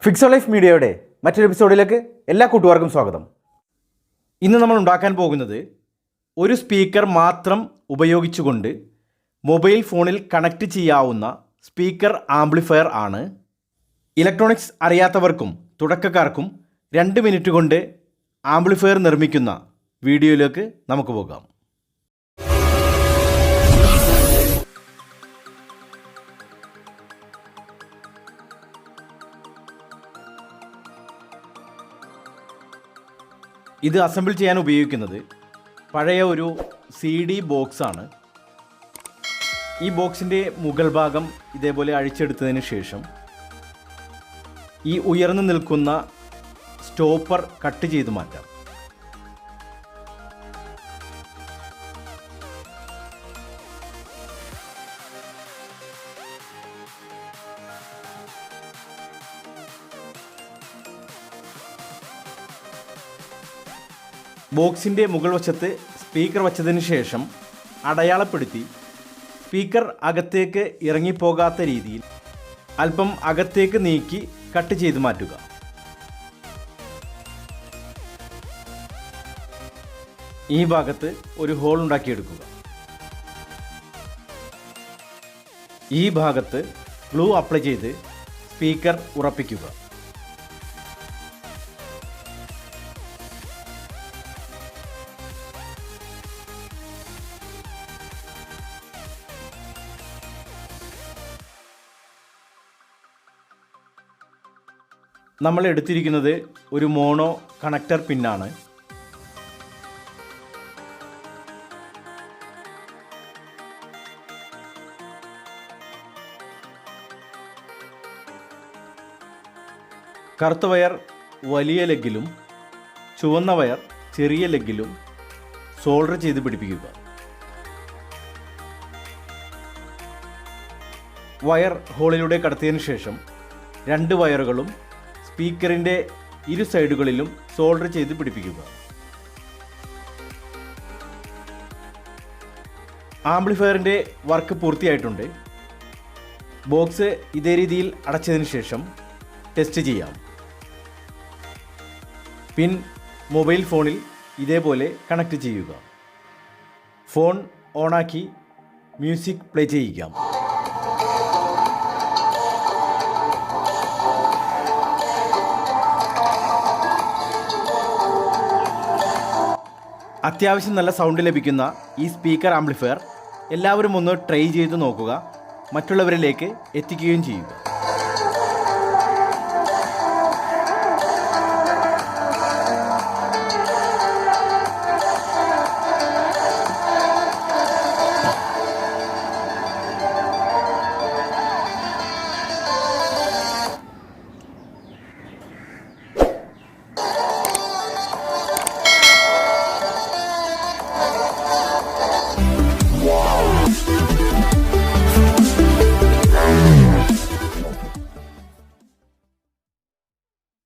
ഫിക്സോൺലൈഫ് മീഡിയയുടെ മറ്റൊരു എപ്പിസോഡിലേക്ക് എല്ലാ കൂട്ടുകാർക്കും സ്വാഗതം. ഇന്ന് നമ്മൾ ഉണ്ടാക്കാൻ പോകുന്നത് ഒരു സ്പീക്കർ മാത്രം ഉപയോഗിച്ചുകൊണ്ട് മൊബൈൽ ഫോണിൽ കണക്റ്റ് ചെയ്യാവുന്ന സ്പീക്കർ ആംപ്ലിഫയർ ആണ്. ഇലക്ട്രോണിക്സ് അറിയാത്തവർക്കും തുടക്കക്കാർക്കും 2 മിനിറ്റ് കൊണ്ട് ആംപ്ലിഫയർ നിർമ്മിക്കുന്ന വീഡിയോയിലേക്ക് നമുക്ക് പോകാം. ഇത് അസംബിൾ ചെയ്യാൻ ഉപയോഗിക്കുന്നത് പഴയ ഒരു CD ബോക്സാണ്. ഈ ബോക്സിൻ്റെ മുകൾ ഭാഗം ഇതേപോലെ അഴിച്ചെടുത്തതിന് ശേഷം ഈ ഉയർന്നു നിൽക്കുന്ന സ്റ്റോപ്പർ കട്ട് ചെയ്ത് മാറ്റാം. ബോക്സിൻ്റെ മുകൾ വശത്ത് സ്പീക്കർ വച്ചതിന് ശേഷം അടയാളപ്പെടുത്തി സ്പീക്കർ അകത്തേക്ക് ഇറങ്ങിപ്പോകാത്ത രീതിയിൽ അല്പം അകത്തേക്ക് നീക്കി കട്ട് ചെയ്ത് മാറ്റുക. ഈ ഭാഗത്ത് ഒരു ഹോൾ ഉണ്ടാക്കിയെടുക്കുക. ഈ ഭാഗത്ത് ഗ്ലൂ അപ്ലൈ ചെയ്ത് സ്പീക്കർ ഉറപ്പിക്കുക. നമ്മൾ എടുത്തിരിക്കുന്നത് ഒരു മോണോ കണക്ടർ പിന്നാണ്. കറുത്ത വയർ വലിയ ലെഗിലും ചുവന്ന വയർ ചെറിയ ലെഗിലും സോൾഡർ ചെയ്ത് പിടിപ്പിക്കുക. വയർ ഹോളിലൂടെ കടത്തിയതിനു ശേഷം 2 വയറുകളും സ്പീക്കറിൻ്റെ ഇരു സൈഡുകളിലും സോൾഡർ ചെയ്ത് പിടിപ്പിക്കുക. ആംപ്ലിഫയറിൻ്റെ വർക്ക് പൂർത്തിയായിട്ടുണ്ട്. ബോക്സ് ഇതേ രീതിയിൽ അടച്ചതിന് ശേഷം ടെസ്റ്റ് ചെയ്യാം. പിൻ മൊബൈൽ ഫോണിൽ ഇതേപോലെ കണക്ട് ചെയ്യുക. ഫോൺ ഓണാക്കി മ്യൂസിക് പ്ലേ ചെയ്യിക്കാം. അത്യാവശ്യം നല്ല സൗണ്ട് ലഭിക്കുന്ന ഈ സ്പീക്കർ ആംപ്ലിഫയർ എല്ലാവരും ഒന്ന് ട്രൈ ചെയ്ത് നോക്കുക. മറ്റുള്ളവരിലേക്ക് എത്തിക്കുകയും ചെയ്യുക.